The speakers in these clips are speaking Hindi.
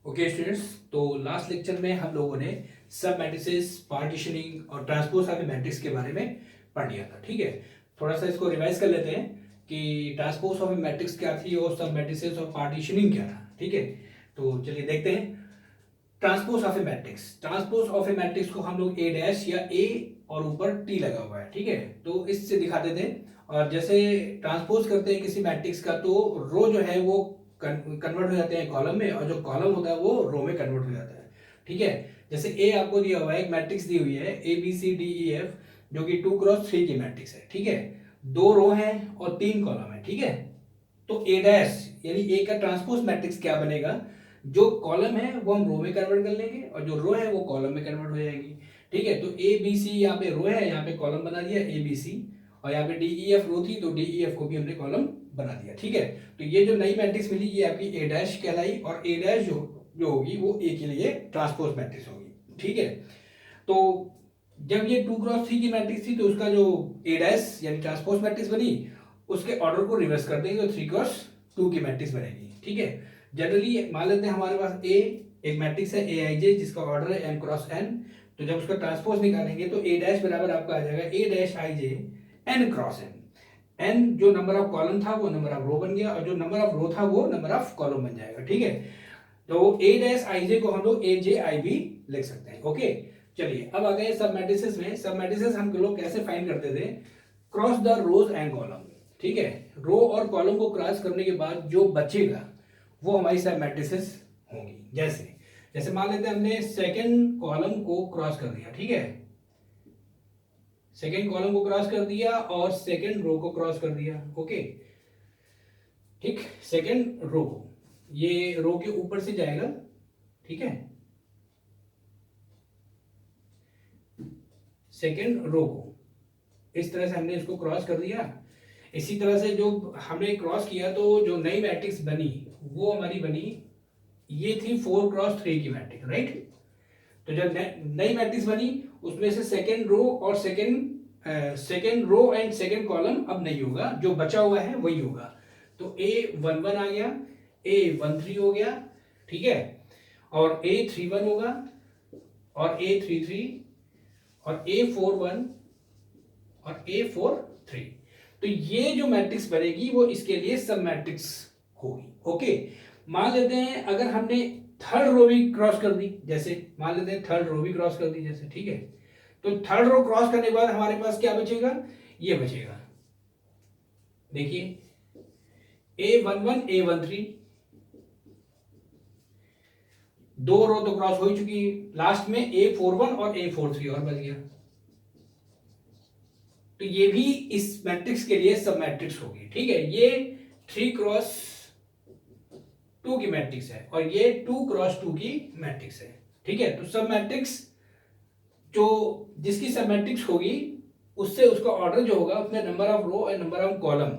ओके स्टूडेंट्स, तो लास्ट लेक्चर में हम लोगों ने सब मैट्रिसेस, पार्टीशनिंग और ट्रांसपोज ऑफ मैट्रिक्स के बारे में पढ़ लिया था। ठीक है, थोड़ा सा इसको रिवाइज कर लेते हैं कि ट्रांसपोज ऑफ मैट्रिक्स क्या थी और सब मैट्रिसेस और पार्टीशनिंग क्या था। ठीक है, तो चलिए देखते हैं। Transpose of A matrix, transpose of A matrix को हम लोग ए डैश या ए और ऊपर टी लगा हुआ है, ठीक है, तो इससे दिखाते थे। और जैसे ट्रांसपोज करते हैं किसी मैट्रिक्स का तो रो जो है वो कन्वर्ट हो जाते हैं कॉलम में, और जो कॉलम होता है वो रो में कन्वर्ट हो जाता है। ठीक है, जैसे ए आपको दिया हुआ है, एक मैट्रिक्स दी हुई है A B C D E F, जो कि 2x3 की मैट्रिक्स है। ठीक है, 2 रो है और 3 कॉलम है। ठीक है, तो ए डैश यानी ए का ट्रांसपोज मैट्रिक्स क्या बनेगा, जो कॉलम है वो हम रो में कन्वर्ट कर लेंगे और जो रो है वो कॉलम में कन्वर्ट हो जाएगी। ठीक है, तो ए बी सी यहाँ पे रो है, यहाँ पे कॉलम बना दिया ए बी सी, और यहाँ पे डी ई एफ रो थी तो डी ई एफ को भी हमने कॉलम बना दिया। ठीक है, तो ये जो नई मैट्रिक्स मिली ये आपकी ए डैश कहलाई, और ए डैश जो होगी वो ए के लिए ट्रांसपोज मैट्रिक्स होगी। ठीक है, तो जब ये 2x3 की मैट्रिक्स थी तो उसका जो ए डैश यानी ट्रांसपोज मैट्रिक्स बनी, उसके ऑर्डर को रिवर्स कर देंगे तो 3x2 की मैट्रिक्स बनेगी। ठीक है, जनरली मान लेते हैं हमारे पास ए एक मैट्रिक्स है ए आई जे, जिसका ऑर्डर है m क्रॉस n, तो जब उसका ट्रांसपोज निकालेंगे तो ए डैश बराबर आपका आ जाएगा a dash i j n cross n। n जो नंबर ऑफ कॉलम था वो नंबर ऑफ रो बन गया, और जो नंबर ऑफ रो था वो नंबर ऑफ कॉलम बन जाएगा। ठीक है, तो ए डैश आई जे को हम लोग ए जे आई भी लिख सकते हैं। ओके, चलिए अब आ गए सब मैट्रिसेस में। सब मैट्रिसेस हम लोग कैसे फाइंड करते थे, cross the rows and column. ठीक है, रो और कॉलम को क्रॉस करने के बाद जो बचेगा वो हमारी सब मैट्रिसेस होंगी। जैसे जैसे मान लेते हैं हमने सेकंड कॉलम को क्रॉस कर दिया। ठीक है, सेकंड कॉलम को क्रॉस कर दिया और सेकंड रो को क्रॉस कर दिया। ओके, ठीक, सेकंड रो को, ये रो के ऊपर से जाएगा। ठीक है, सेकंड रो को इस तरह से हमने इसको क्रॉस कर दिया। इसी तरह से जो हमने क्रॉस किया तो जो नई मैट्रिक्स बनी वो हमारी बनी, ये थी 4x3 की मैट्रिक्स, राइट। तो जब नई मैट्रिक्स बनी उसमें से सेकंड रो और second row and second column अब नहीं होगा, जो बचा हुआ है वही होगा। तो A11 आ गया, A13 हो गया। ठीक है, और A31 होगा, और A33, और A41 और A43। तो ये जो मैट्रिक्स बनेगी वो इसके लिए सब मैट्रिक्स होगी। ओके, मान लेते हैं अगर हमने थर्ड रो भी क्रॉस कर दी, जैसे मान लेते हैं थर्ड रो भी क्रॉस कर दी जैसे। ठीक है, तो थर्ड रो क्रॉस करने के बाद हमारे पास क्या बचेगा, ये बचेगा। देखिए A11 A13, दो रो तो क्रॉस हो ही चुकी है, लास्ट में A41 और A43 और बच गया। तो ये भी इस मैट्रिक्स के लिए सब मैट्रिक्स होगी। ठीक है, ये 3x2 की मैट्रिक्स है और ये 2x2 की मैट्रिक्स है। ठीक है, तो सब मैट्रिक्स जो जिसकी सब मैट्रिक्स होगी उससे उसका ऑर्डर जो होगा उसमें नंबर ऑफ रो और नंबर ऑफ कॉलम,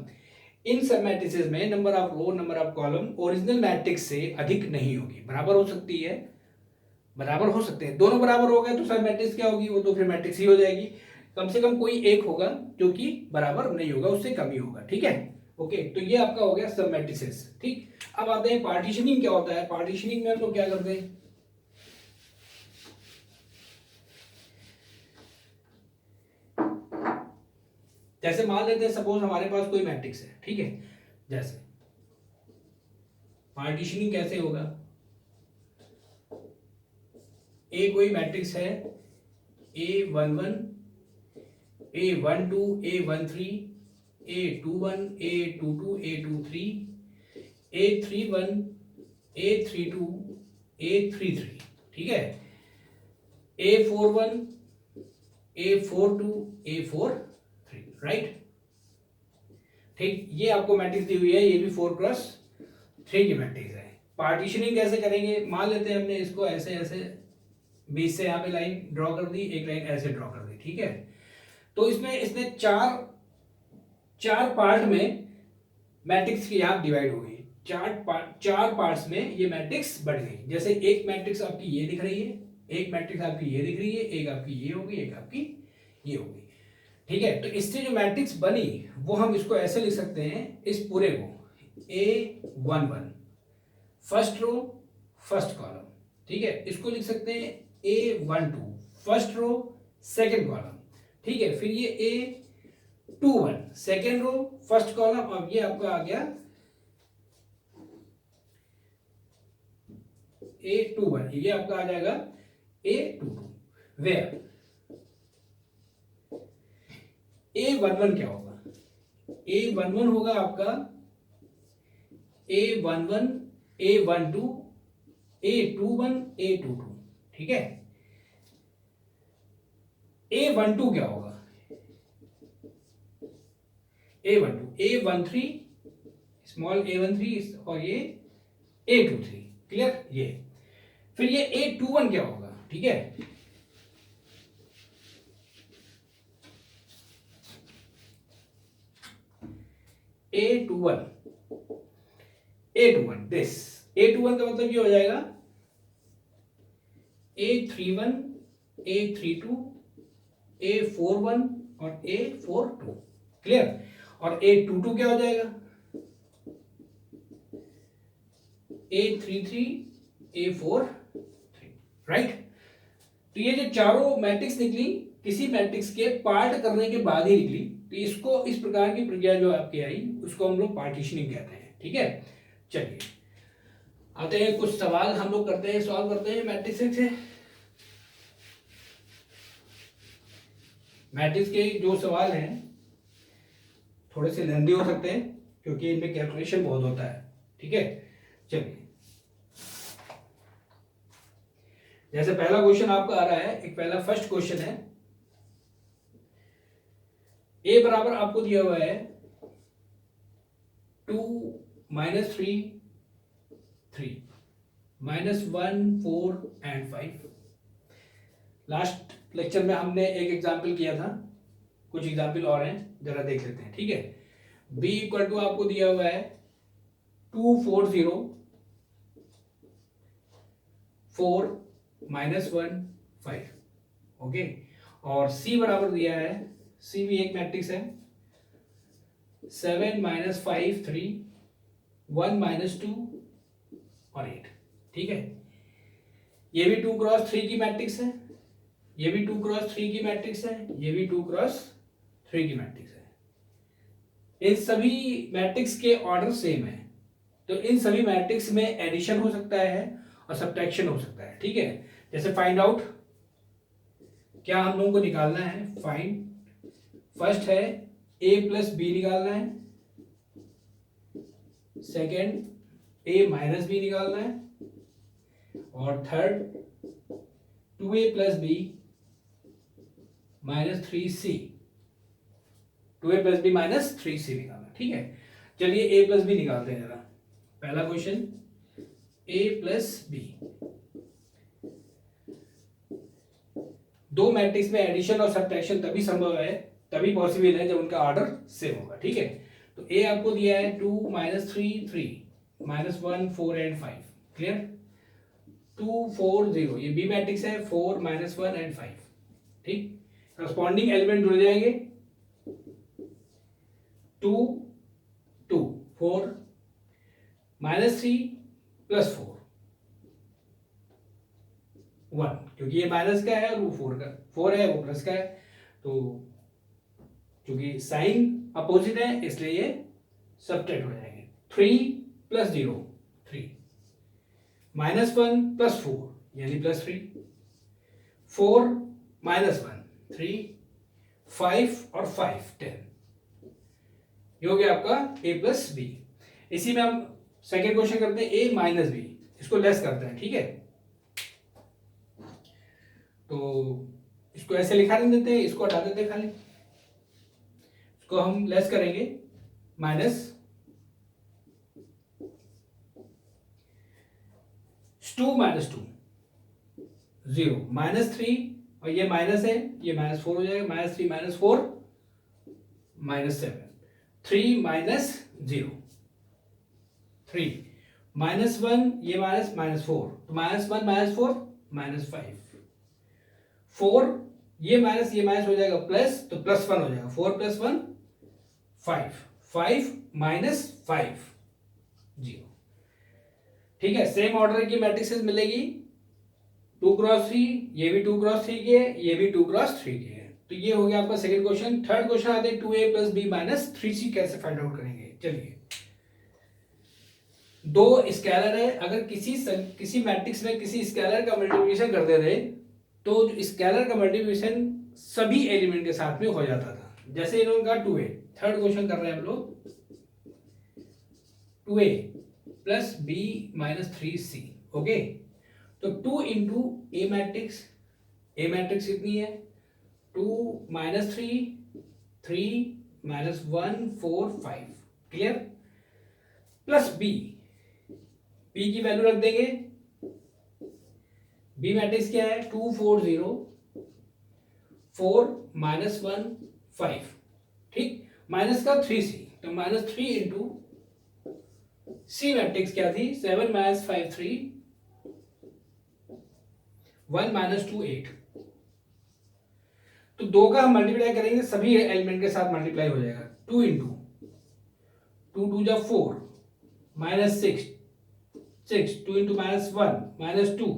इन सब मैट्रिसेस में number of row number of column original matrix से अधिक नहीं होगी, बराबर हो सकती है, बराबर हो सकते हैं। दोनों बराबर हो गए तो सब मैट्रिक्स क्या होगी, वो तो फिर मैट्रिक्स ही हो जाएगी। कम से कम कोई एक होगा जो कि बराबर नहीं होगा, उससे कम ही होगा। ठीक है, ओके, तो ये आपका हो गया सब मैट्रिसेस। ठीक, अब आते हैं पार्टीशनिंग क्या होता है। पार्टीशनिंग में हम लोग क्या करते हैं, जैसे मान लेते हैं सपोज हमारे पास कोई मैट्रिक्स है। ठीक है, जैसे पार्टीशनिंग कैसे होगा, ए कोई मैट्रिक्स है A11 A12 A13 A21 A22 A23 A31 A32 A33। ठीक है, A41 A42 A43, राइट। ठीक, ये आपको मैट्रिक्स दी हुई है, ये भी 4x3 की मैट्रिक्स है। पार्टीशनिंग कैसे करेंगे, मान लेते हैं हमने इसको ऐसे ऐसे बीच से यहाँ पे लाइन ड्रॉ कर दी, एक लाइन ऐसे ड्रॉ कर दी। ठीक है, तो इसने चार पार्ट में मैट्रिक्स की यहाँ डिवाइड हो गई, चार पार्ट्स में ये मैट्रिक्स बढ़ गई। जैसे एक मैट्रिक्स आपकी ये दिख रही है, एक मैट्रिक्स आपकी ये दिख रही है, एक आपकी ये होगी, एक आपकी ये होगी। ठीक है, तो इससे जो मैट्रिक्स बनी वो हम इसको ऐसे लिख सकते हैं, इस पूरे को A11 first row first column, ठीक है। इसको लिख सकते हैं A12 first row second column, ठीक है। फिर ये A21 second row first column, अब ये आपका आ गया A21, ये आपका आ जाएगा A22। वेयर A11 क्या होगा? A11 होगा आपका A11 A12 A21 A22, ठीक है। A12 क्या होगा? A12 A13 स्मॉल A13 और ये A23, क्लियर। ये फिर ये A21 क्या होगा, ठीक है। A21 दिस A21 का मतलब ये हो जाएगा A31 A32 A41 और A42, क्लियर। और A22 क्या हो जाएगा? A33 A43, right. तो ये जो चारों मैट्रिक्स निकली किसी मैट्रिक्स के पार्ट करने के बाद ही निकली, तो इसको इस प्रकार की प्रक्रिया जो आपकी आई उसको हम लोग पार्टीशनिंग कहते हैं, ठीक है। चलिए आते हैं कुछ सवाल हम लोग करते हैं, सॉल्व करते हैं मैट्रिक्स से। मैट्रिक्स के जो सवाल हैं थोड़े से लेंदी हो सकते हैं क्योंकि इनमें कैलकुलेशन बहुत होता है, ठीक है। चलिए जैसे पहला क्वेश्चन आपका आ रहा है, एक पहला फर्स्ट क्वेश्चन है। ए बराबर आपको दिया हुआ है 2 -3 3 -1 4 एंड 5। लास्ट लेक्चर में हमने एक एग्जाम्पल किया था, कुछ एग्जाम्पल और हैं, जरा देख लेते हैं, ठीक है। b इक्वल टू आपको दिया हुआ है 2 4 0 4 -1 5, ओके। और c बराबर दिया है, c भी एक मैट्रिक्स है 7 -5 3 1 -2 और 8, ठीक है। ये भी 2 क्रॉस 3 की मैट्रिक्स है, ये भी 2 क्रॉस 3 की मैट्रिक्स है, ये भी 2 क्रॉस 3 की मैट्रिक्स है। इन सभी मैट्रिक्स के ऑर्डर सेम है, तो इन सभी मैट्रिक्स में एडिशन हो सकता है और सब्ट्रैक्शन हो सकता है, ठीक है। जैसे फाइंड आउट, क्या हम लोगों को निकालना है? फाइंड फर्स्ट है a प्लस बी निकालना है, सेकेंड a माइनस बी निकालना है, और third 2a plus B -3c 2a plus B -3c निकालना, ठीक है। चलिए a प्लस बी निकालते हैं जरा। पहला क्वेश्चन a प्लस बी, दो मैट्रिक्स में एडिशन और सब्ट्रैक्शन तभी संभव है, तभी पॉसिबल है जब उनका ऑर्डर सेम होगा, ठीक है। तो a आपको दिया है 2 -3 3 -1 4 एंड 5, क्लियर। 2 4 0 ये बी मैट्रिक्स है 4 -1 एंड 5, ठीक। करस्पॉन्डिंग एलिमेंट जुड़ जाएंगे 2 2 4 -3 + 4 1, क्योंकि ये माइनस का है और वो 4 है, वो प्लस का है, तो क्योंकि साइन अपोजिट है इसलिए ये सब्ट्रैक्ट हो जाएंगे। 3 + 0 3 -1 + 4 यानी +3 4 -1 3 5 और 5 10, ये हो गया आपका a प्लस बी। इसी में हम सेकेंड क्वेश्चन करते हैं a माइनस बी, इसको लेस करते हैं, ठीक है। तो इसको ऐसे लिखा नहीं देते, इसको हटा देते खाली, इसको हम लेस करेंगे माइनस 2 -2 0 -3 और ये माइनस है, ये -4 हो जाएगा, -3 -4 -7 3 -0 3 -1 ये -4 तो -1 -4 -5 4 ये माइनस हो जाएगा प्लस, तो +1 हो जाएगा 4 + 1 5 5 -5 0, ठीक है, सेम ऑर्डर की मैट्रिक्सेस मिलेगी 2x3, ये भी 2x3 की है, ये भी 2x3 की है। तो ये हो गया आपका सेकंड क्वेश्चन। थर्ड क्वेश्चन आते हैं 2a + b - 3c कैसे फाइंड आउट करेंगे। चलिए, दो स्केलर है, अगर किसी मैट्रिक्स में किसी स्केलर का मल्टीप्लिकेशन करते थे तो स्केलर का मल्टीप्लिकेशन सभी एलिमेंट के साथ में हो जाता था। जैसे इन्होंने कहा 2a, थर्ड क्वेश्चन कर रहे हैं हम लोग 2a + b - 3c। ओके, तो 2 इंटू ए मैट्रिक्स, ए मैट्रिक्स कितनी है 2 - 3, 3 - 1 4 5, क्लियर, प्लस बी, बी की वैल्यू रख देंगे। बी मैट्रिक्स क्या है 2 4 0 4 - 1 5, ठीक, माइनस का 3c, तो -3 इंटू सी मैट्रिक्स क्या थी 7 - 5 3 1 - 2 8। तो दो का हम मल्टीप्लाई करेंगे, सभी एलिमेंट के साथ मल्टीप्लाई हो जाएगा। 2 इंटू 2 2 जा 4 -6 6 2 इंटू -1 -2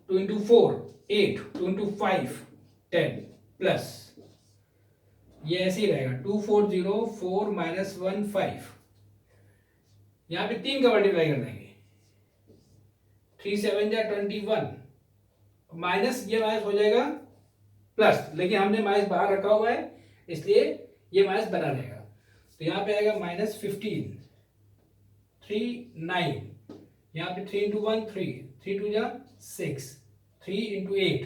2 इंटू 4 8 2 इंटू 5 10 प्लस ये ऐसे ही रहेगा 2 4 0 4 -1 5। यहां पे 3 का मल्टीप्लाई कर देंगे 3 7 जा 21 माइनस, ये माइनस हो जाएगा प्लस, लेकिन हमने माइनस बाहर रखा हुआ है इसलिए ये माइनस बना रहेगा। तो यहां पे आएगा -15 3 9, यहां पे 3 इंटू 1 3 3 2 जा 6 3 इंटू 8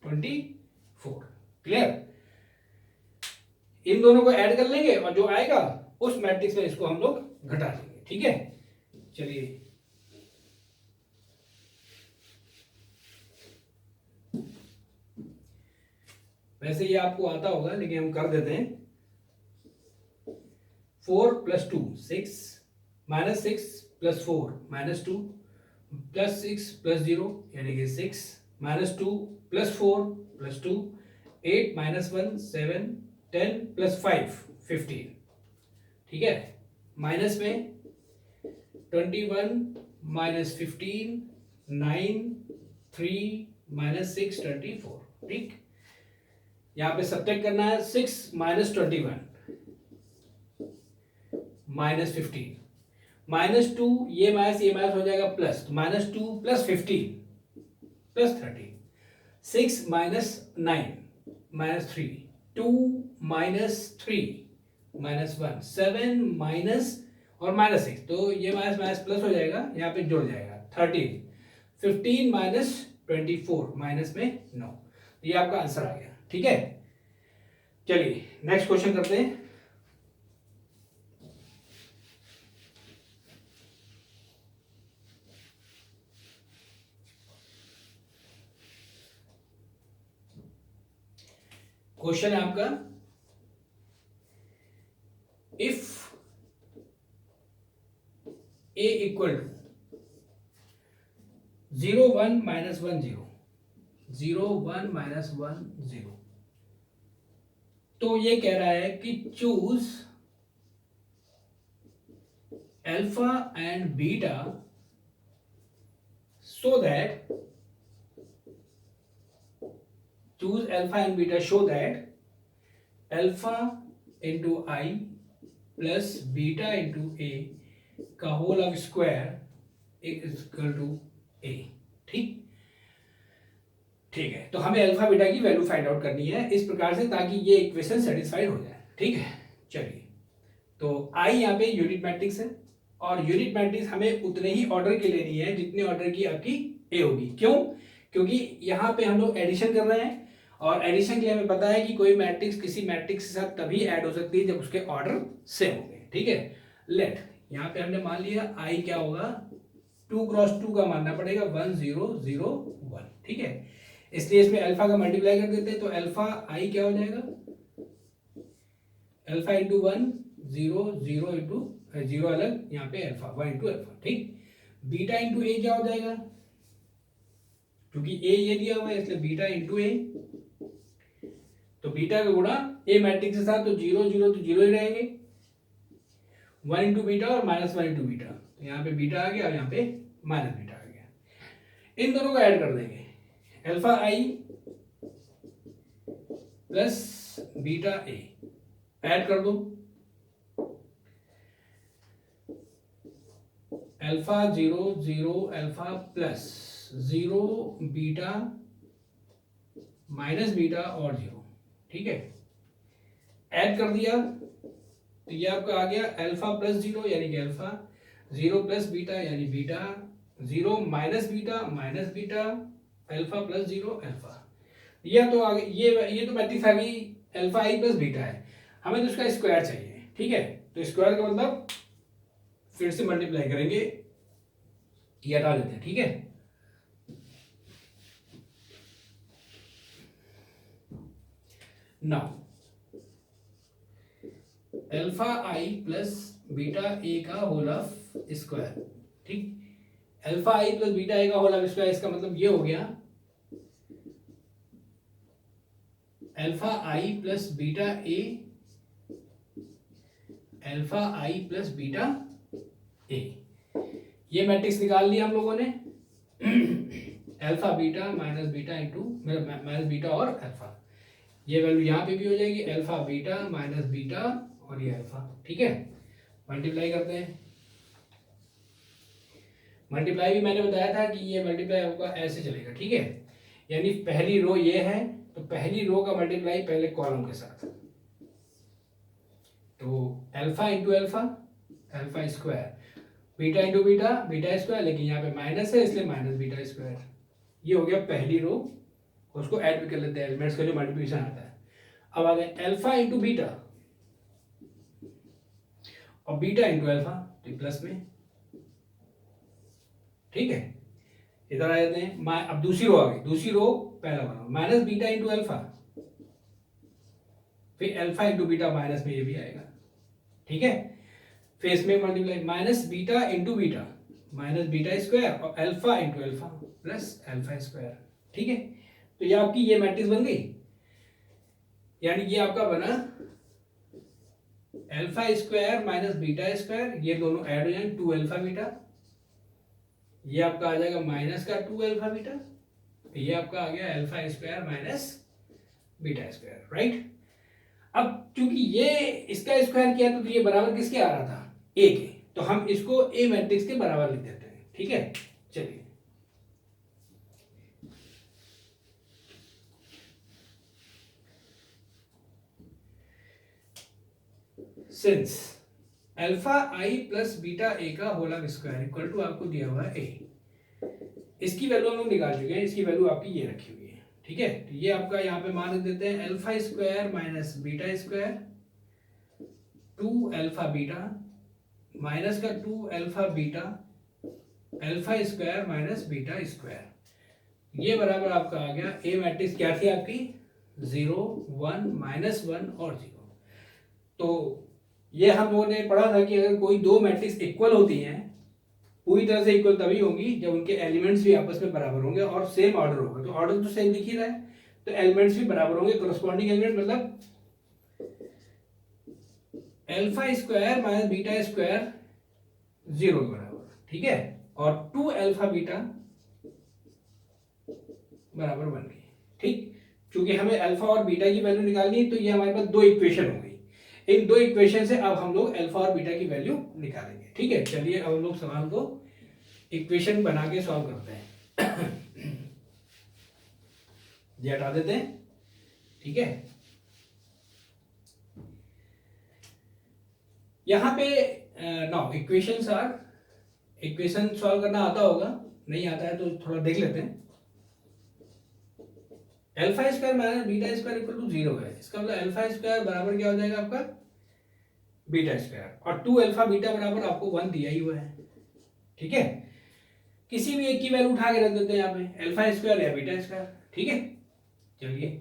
24, क्लियर। इन दोनों को ऐड कर लेंगे और जो आएगा उस मैट्रिक्स में इसको हम लोग घटा देंगे, ठीक है। चलिए, वैसे ये आपको आता होगा लेकिन हम कर देते हैं। 4 + 2 6 -6 + 4 -2 + 6 + 0 यानी कि 6 -2 + 4 + 2 8 - 1 7 10 + 5 15, ठीक है। माइनस में 21 - 15 9 3 - 6 24, ठीक। यहां पे सब्ट्रैक्ट करना है 6 - 21 -15 -2, ये माइनस हो जाएगा प्लस, तो -2 + 15 + 13 6 - 9 -3 2 - 3 -1 7 माइनस और -6, तो ये माइनस प्लस हो जाएगा, यहाँ पे जुड़ जाएगा 13 15 - 24 माइनस में 9। ये आपका आंसर आ गया, ठीक है। चलिए नेक्स्ट क्वेश्चन करते हैं। क्वेश्चन है आपका, इफ a इक्वल टू 0 1 - 1 0 0 1 - 1 0, तो ये कह रहा है कि choose alpha and beta so that alpha into i plus beta into a का whole of square equal to a, ठीक। ठीक है, तो हमें अल्फा बीटा की वैल्यू फाइंड आउट करनी है इस प्रकार से ताकि ये इक्वेशन सेटिस्फाइड हो जाए, ठीक है। चलिए, तो आई यहाँ पे यूनिट मैट्रिक्स है और यूनिट मैट्रिक्स हमें उतने ही ऑर्डर की लेनी है जितने ऑर्डर की आपकी ए होगी। क्यों? क्योंकि यहाँ पे हम लोग एडिशन कर रहे हैं और एडिशन के लिए हमें पता है कि कोई मैट्रिक्स किसी मैट्रिक्स के साथ तभी ऐड हो सकती है जब उसके ऑर्डर सेम होंगे, ठीक है। लेट यहाँ पे हमने मान लिया आई क्या होगा 2 × 2 का मानना पड़ेगा 1 0 0 1, ठीक है। इसलिए इसमें अल्फा का मल्टीप्लाई कर देते हैं तो अल्फा आई क्या हो जाएगा अल्फा इंटू 1 0 0 इंटू 0 अलग, यहाँ पे अल्फा 1 इंटू अल्फा, ठीक। बीटा इंटू ए क्या हो जाएगा, क्योंकि ए ये दिया हुआ है इसलिए बीटा इंटू ए, तो बीटा का गुणा ए मैट्रिक्स के साथ तो 0 0 तो 0 ही रहेंगे, 1 इंटू बीटा और -1 इंटू बीटा, तो यहाँ पे बीटा आ गया और यहाँ पे माइनस बीटा आ गया। इन दोनों को ऐड कर देंगे, alpha i plus beta A add कर दो, alpha 0 0 alpha plus 0 beta minus beta और 0, ठीक है, ऐड कर दिया तो ये आपका आ गया अल्फा प्लस 0 यानी कि अल्फा, 0 प्लस बीटा यानी beta, 0 minus beta alpha plus 0 alpha. यह तो आगे ये तो मैट्रिक्स आ गई अल्फा आई प्लस बीटा है, हमें तो इसका स्क्वायर चाहिए, ठीक है। तो स्क्वायर का मतलब फिर से मल्टीप्लाई करेंगे, ये हटा देते हैं, ठीक है। Now alpha i plus beta a का होल ऑफ स्क्वायर, ठीक। Alpha i plus beta a का होल ऑफ स्क्वायर, इसका मतलब ये हो गया alpha i plus beta A, alpha i plus beta ए। ये मैट्रिक्स निकाल लिया हम लोगों ने alpha beta minus beta into minus beta और अल्फा, ये वैल्यू यहाँ पे भी हो जाएगी अल्फा बीटा माइनस बीटा और ये अल्फा, ठीक है। मल्टीप्लाई करते हैं, मल्टीप्लाई भी मैंने बताया था कि ये मल्टीप्लाई होगा ऐसे चलेगा, ठीक है। यानी पहली रो ये है तो पहली रो का मल्टीप्लाई पहले कॉलम के साथ, तो alpha into alpha alpha square, beta into beta beta square, लेकिन यहाँ पे माइनस है इसलिए माइनस बीटा स्क्वायर। ये हो गया पहली रो, उसको ऐड भी कर लेते हैं एलिमेंट्स का जो मल्टीप्लिकेशन आता है। अब आ गए अल्फा इंटू बीटा और बीटा इंटू अल्फा, तो प्लस में, ठीक है। इधर आ जाते हैं, अब दूसरी रो आ गई, दूसरी रो पहला बना माइनस बीटा इंटू अल्फा, फिर अल्फा इंटू बीटा माइनस में ये भी आएगा, ठीक है। फिर इसमें multiply minus beta into beta minus beta square और alpha into alpha plus alpha square, ठीक है। तो ये आपकी ये मैट्रिक्स बन गई, यानी ये आपका बना alpha square minus beta square, ये दोनों ऐड हो जाएंगे 2 अल्फा बीटा, ये आपका आ जाएगा माइनस का 2 अल्फा बीटा, ये आपका आ गया alpha square minus beta square, right. अब चूंकि ये इसका स्क्वायर किया तो ये बराबर किसके आ रहा था, ए के, तो हम इसको ए मैट्रिक्स के बराबर लिख देते हैं, ठीक है। चलिए since alpha i plus beta a का whole of square equal to आपको दिया हुआ है ए, इसकी वैल्यू हम लोग निकाल चुके हैं, इसकी वैल्यू आपकी ये रखी हुई है, ठीक है। तो ये आपका यहाँ पे मान देते हैं alpha square minus beta square 2 alpha beta minus का 2 alpha beta alpha square minus beta square, ये बराबर आपका आ गया ए मैट्रिक्स क्या थी आपकी 0 1 -1 और 0। तो ये हम लोगों ने पढ़ा था कि अगर कोई दो मैट्रिक्स इक्वल होती हैं, पूरी तरह से इक्वल तभी होंगी जब उनके एलिमेंट्स भी आपस में बराबर होंगे और सेम ऑर्डर होगा। तो ऑर्डर तो सेम दिख ही रहा है, तो एलिमेंट्स भी बराबर होंगे, कोरस्पॉन्डिंग एलिमेंट मतलब alpha square minus beta square 0 के बराबर, ठीक है, और 2 अल्फा बीटा बराबर 1 के, ठीक। क्योंकि हमें अल्फा और बीटा की वैल्यू निकालनी है, तो ये हमारे पास दो इक्वेशन हो गई, इन दो इक्वेशन से अब हम लोग अल्फा और बीटा की वैल्यू निकालेंगे, ठीक है। चलिए अब हम लोग सवाल को इक्वेशन बना के सॉल्व करते हैं ये हटा देते हैं, ठीक है। यहां पे now equations are, equation solve करना आता होगा, नहीं आता है तो थोड़ा देख लेते हैं। Alpha square minus beta square equal to 0 है, इसका मतलब अल्फा स्क्वायर बराबर क्या हो जाएगा आपका बीटा स्क्वायर, और 2 अल्फा बीटा बराबर आपको 1 दिया ही हुआ है, ठीक है। किसी भी एक की वैल्यू उठा के रख देते हैं यहाँ पे, अल्फा स्क्वायर या बीटा स्क्वायर, ठीक है। चलिए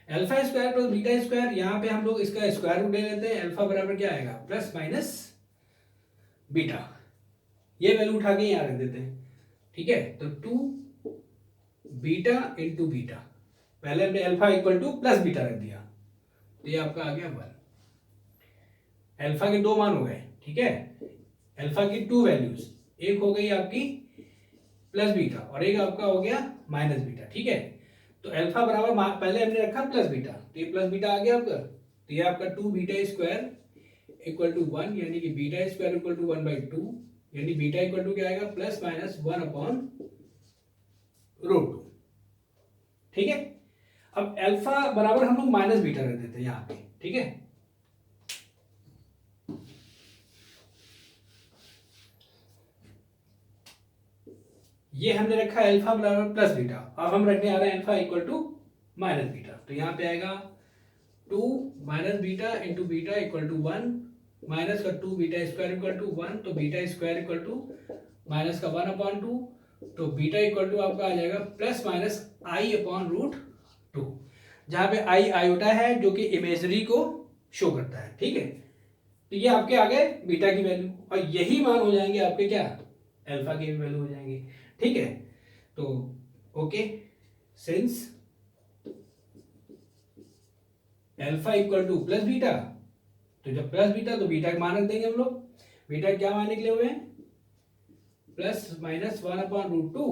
alpha square plus beta square, यहाँ पे हम लोग इसका स्क्वायर रूट ले लेते हैं, अल्फा बराबर क्या आएगा प्लस माइनस बीटा, ये वैल्यू उठा के यहाँ रख देते हैं, ठीक है। तो 2 बीटा इंटू बीटा, पहले हमने alpha equal to plus beta रख दिया, तो ये आपका आ गया 1 अल्फा के दो मान हो गए, ठीक है, अल्फा की टू वैल्यूज, एक हो गई आपकी प्लस बीटा और एक आपका हो गया माइनस बीटा, ठीक है। तो अल्फा बराबर पहले हमने रखा प्लस बीटा, तो ये प्लस बीटा आ गया आपका, तो ये आपका two beta square equal to one, यानी कि beta square equal to one by two, यानी बीटा इक्वल टू क्या आएगा plus minus one upon root two, ठीक है। अब अल्फा बराबर हम लोग माइनस बीटा रख देते हैं यहाँ पे, ठीक है। ये हमने रखा है अल्फा बराबर प्लस बीटा, अब हम रखने आ रहे हैं alpha equal to minus beta, तो यहाँ पे आएगा two minus beta into beta equal to one, minus का two beta square equal to one, तो beta square equal to minus का वन अपॉन टू, तो बीटा इक्वल टू आपका आ जाएगा plus minus i upon root two, जहाँ पे आई आयोटा है जो कि इमेजरी को शो करता है, ठीक है। तो ये आपके आ गए बीटा की वैल्यू, और यही मान हो जाएंगे आपके क्या अल्फा की वैल्यू हो जाएंगे, ठीक है। तो okay, since alpha equal to plus beta, तो जब प्लस बीटा तो बीटा का मान रख देंगे हम लोग, बीटा क्या मान निकले हुए हैं plus minus one upon root two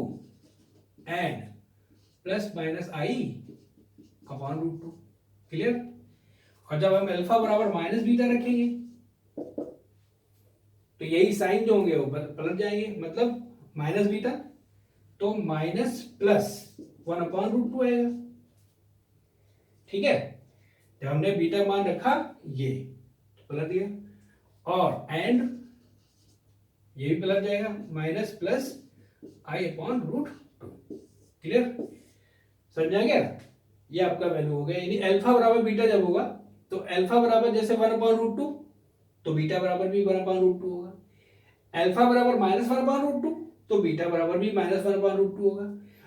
and plus minus i upon root two, clear. और जब हम अल्फा बराबर माइनस बीटा रखेंगे तो यही साइन जो होंगे वो पलट जाएंगे, मतलब माइनस बीटा तो minus plus one upon root two आएगा, ठीक है। जब हमने बीटा मान रखा ये तो पलट दिया, और एंड ये भी पलट जाएगा minus plus i upon root two, clear, समझा गया। ये आपका वैल्यू हो गया, यानी अल्फा बराबर बीटा जब होगा तो अल्फा बराबर जैसे वन अपॉन रूट टू तो बीटा बराबर भी वन अपॉन रूट टू होगा, अल्फा बराबर minus one upon root two तो बीटा बराबर भी minus one upon root two होगा,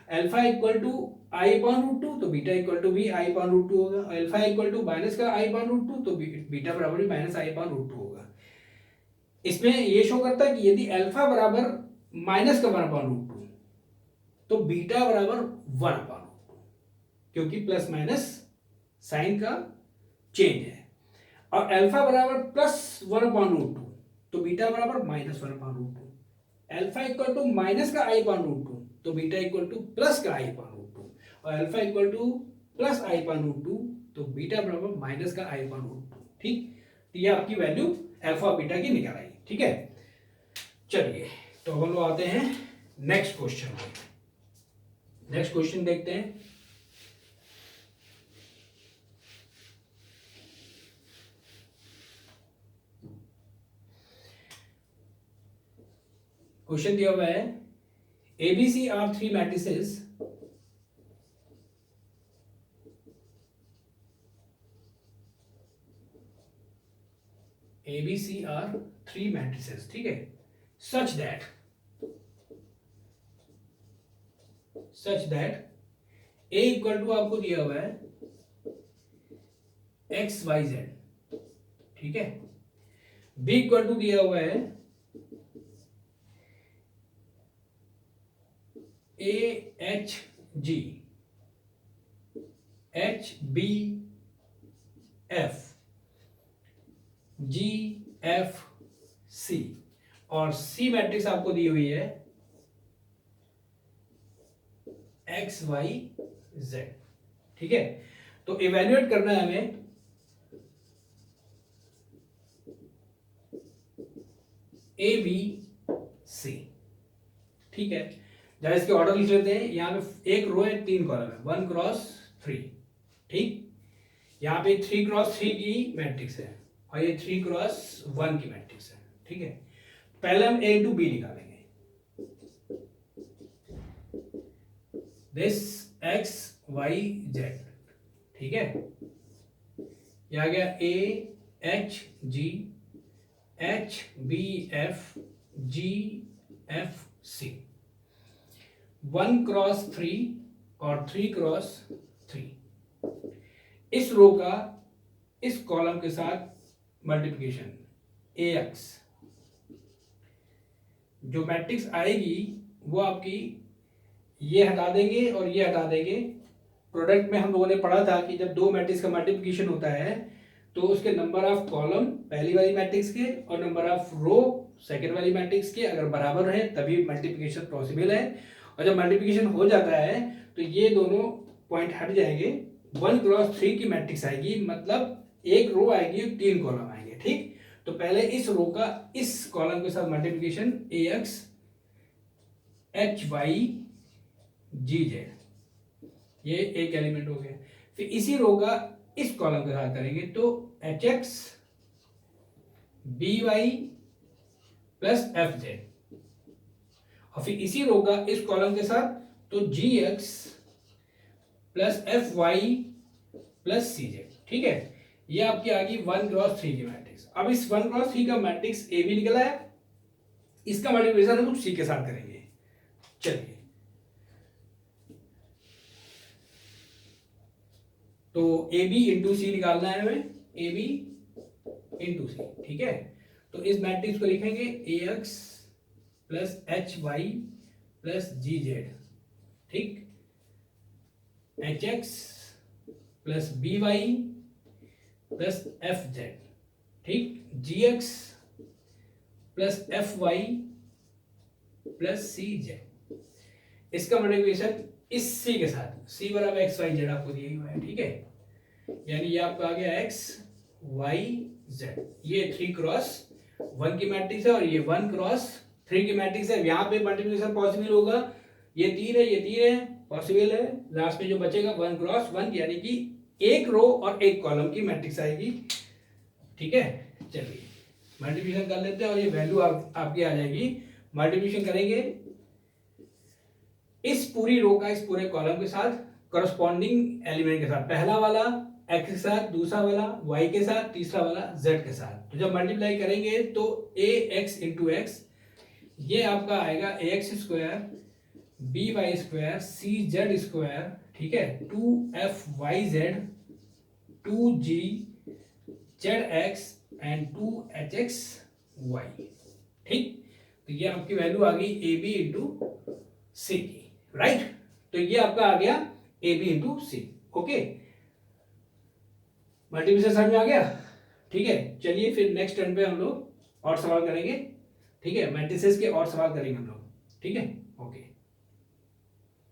alpha equal to i upon root two तो बीटा इक्वल टू भी आई अपॉन रूट टू होगा, अल्फा इक्वल टू माइनस का आई अपॉन रूट टू तो बीटा बराबर भी minus i upon root two होगा। इसमें ये शो करता है कि यदि अल्फा बराबर माइनस का वन अपॉन रूट टू तो बीटा बराबर वन अपॉन रूट टू, क्योंकि प्लस माइनस साइन का चेंज है, और अल्फा बराबर plus one upon root two तो बीटा बराबर minus one upon root two, alpha equal to minus का आई अपॉन रूट टू तो बीटा इक्वल टू प्लस का आई अपॉन रूट टू, और alpha equal to plus i upon root two तो बीटा बराबर माइनस का आई अपॉन रूट टू, ठीक। तो ये आपकी वैल्यू अल्फा और बीटा की निकल आई, ठीक है। चलिए तो हम लोग आते हैं नेक्स्ट क्वेश्चन में, नेक्स्ट क्वेश्चन देखते हैं। क्वेश्चन दिया हुआ है ABC are three matrices ABC are three matrices, ठीक है, such that A equal to आपको दिया हुआ है XYZ, ठीक है, B इक्वल टू दिया हुआ है AHG, HBF, GFC, और C मैट्रिक्स आपको दी हुई है XYZ, ठीक है। तो इवेल्युएट करना है हमें ABC, ठीक है। जरा इसके ऑर्डर लिख लेते हैं, यहाँ पे एक रो है तीन कॉलम है, 1 क्रॉस 3, ठीक, यहाँ पे 3 क्रॉस 3 की मैट्रिक्स है और ये 3 क्रॉस 1 की मैट्रिक्स है, ठीक है। पहले हम A टू B निकालेंगे, दिस XYZ, ठीक है, ये आ गया AHG HBF GFC, 1 क्रॉस 3 और 3 क्रॉस 3, इस रो का इस कॉलम के साथ मल्टीप्लिकेशन AX, जो मैट्रिक्स आएगी वो आपकी ये हटा देंगे और ये हटा देंगे। प्रोडक्ट में हम लोगों ने पढ़ा था कि जब दो मैट्रिक्स का मल्टीप्लिकेशन होता है तो उसके नंबर ऑफ कॉलम पहली वाली मैट्रिक्स के और नंबर ऑफ रो सेकेंड वाली मैट्रिक्स के अगर बराबर है तभी मल्टीप्लिकेशन पॉसिबल है। और जब मल्टीप्लिकेशन हो जाता है तो ये दोनों पॉइंट हट जाएंगे, 1 क्रॉस 3 की मैट्रिक्स आएगी, मतलब एक रो आएगी और 3 कॉलम आएंगे। ठीक, तो पहले इस रो का इस कॉलम के साथ मल्टीप्लिकेशन ax hy gz, ये एक एलिमेंट हो गया। फिर इसी रो का इस कॉलम के साथ करेंगे तो hx by प्लस fz, और फिर इसी रो का इस कॉलम के साथ तो gx plus fy plus cz। ठीक है, ये आपकी आ गई 1 क्रॉस 3 की मैट्रिक्स। अब इस 1 क्रॉस 3 का मैट्रिक्स ए भी निकला है, इसका मल्टीप्लिकेशन हम सी के साथ करेंगे। चलिए, तो ए बी इंटू सी निकालना है हमें, ए बी इंटू सी। ठीक है, तो इस मैट्रिक्स को लिखेंगे ए x plus H Y plus जी जेड। ठीक, H x plus B Y plus F Z. ठीक, जी x plus F Y plus सी जेड। इसका मल्टीप्लिकेशन इस सी के साथ, सी बराबर एक्स वाई जेड आपको दिया हुआ है। ठीक है, यानी ये आपका आ गया एक्स वाई जेड। ये 3 क्रॉस 1 की मैट्रिक्स है और ये 1 क्रॉस 3 की मैट्रिक्स है। यहाँ पे मल्टीप्लिकेशन पॉसिबल होगा, ये 3 है, ये 3 है, पॉसिबल है। लास्ट में जो बचेगा 1 क्रॉस 1, यानी कि एक रो और एक कॉलम की मैट्रिक्स आएगी। ठीक है, चलिए मल्टीप्लिकेशन कर लेते हैं और ये वैल्यू आपकी आ जाएगी। मल्टीप्लिकेशन करेंगे इस पूरी रो का इस पूरे कॉलम के साथ करस्पॉन्डिंग एलिमेंट के साथ, पहला वाला x के साथ, दूसरा वाला y के साथ, तीसरा वाला z के साथ। तो जब मल्टीप्लाई करेंगे तो ax इंटू एक्स, ये आपका आएगा ax square by square cz square. ठीक है, 2fyz 2g zx and 2hxy। ठीक, तो ये आपकी वैल्यू आ गई ए बी इंटू सी की। राइट, तो ये आपका आ गया A B into C. Okay, multiplication समझ में आ गया। ठीक है, चलिए फिर नेक्स्ट टर्न पे हम लोग और सवाल करेंगे। ठीक है, मैट्रिसेस के और सवाल करेंगे हम लोग। ठीक है, ओके।